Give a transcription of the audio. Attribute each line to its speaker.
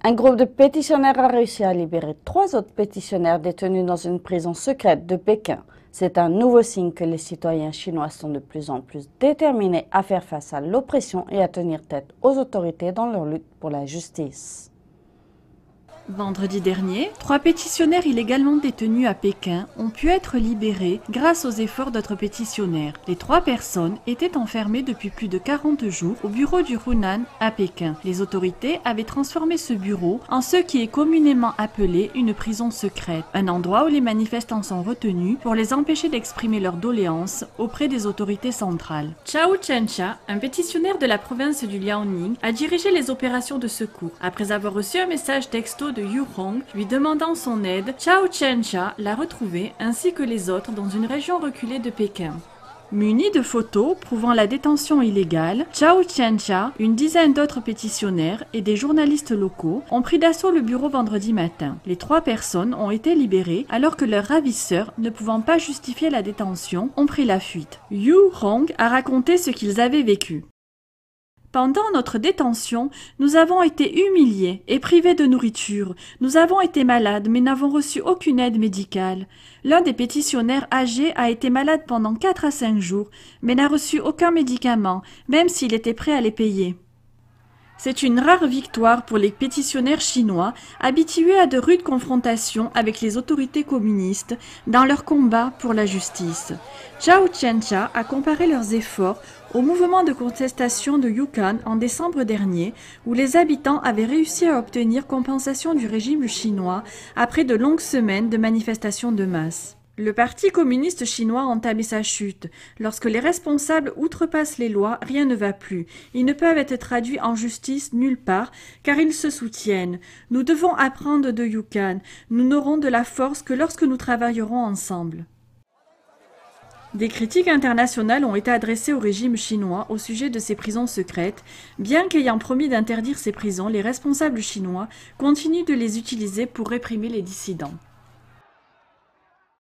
Speaker 1: Un groupe de pétitionnaires a réussi à libérer 3 autres pétitionnaires détenus dans une prison secrète de Pékin. C'est un nouveau signe que les citoyens chinois sont de plus en plus déterminés à faire face à l'oppression et à tenir tête aux autorités dans leur lutte pour la justice.
Speaker 2: Vendredi dernier, 3 pétitionnaires illégalement détenus à Pékin ont pu être libérés grâce aux efforts d'autres pétitionnaires. Les 3 personnes étaient enfermées depuis plus de 40 jours au bureau du Hunan à Pékin. Les autorités avaient transformé ce bureau en ce qui est communément appelé une prison secrète, un endroit où les manifestants sont retenus pour les empêcher d'exprimer leurs doléances auprès des autorités centrales. Chao Chen-cha, un pétitionnaire de la province du Liaoning, a dirigé les opérations de secours. Après avoir reçu un message texto de Yu Hong lui demandant son aide, Chao Chen-cha l'a retrouvé ainsi que les autres dans une région reculée de Pékin. Munis de photos prouvant la détention illégale, Chao Chen-cha, une dizaine d'autres pétitionnaires et des journalistes locaux ont pris d'assaut le bureau vendredi matin. Les 3 personnes ont été libérées alors que leurs ravisseurs, ne pouvant pas justifier la détention, ont pris la fuite. Yu Hong a raconté ce qu'ils avaient vécu. Pendant notre détention, nous avons été humiliés et privés de nourriture. Nous avons été malades mais n'avons reçu aucune aide médicale. L'un des pétitionnaires âgés a été malade pendant 4 à 5 jours mais n'a reçu aucun médicament, même s'il était prêt à les payer. C'est une rare victoire pour les pétitionnaires chinois, habitués à de rudes confrontations avec les autorités communistes dans leur combat pour la justice. Chao Chen-cha a comparé leurs efforts au mouvement de contestation de Yukon en décembre dernier, où les habitants avaient réussi à obtenir compensation du régime chinois après de longues semaines de manifestations de masse. Le Parti communiste chinois a entamé sa chute. Lorsque les responsables outrepassent les lois, rien ne va plus. Ils ne peuvent être traduits en justice nulle part, car ils se soutiennent. Nous devons apprendre de Yukon. Nous n'aurons de la force que lorsque nous travaillerons ensemble. Des critiques internationales ont été adressées au régime chinois au sujet de ces prisons secrètes. Bien qu'ayant promis d'interdire ces prisons, les responsables chinois continuent de les utiliser pour réprimer les dissidents.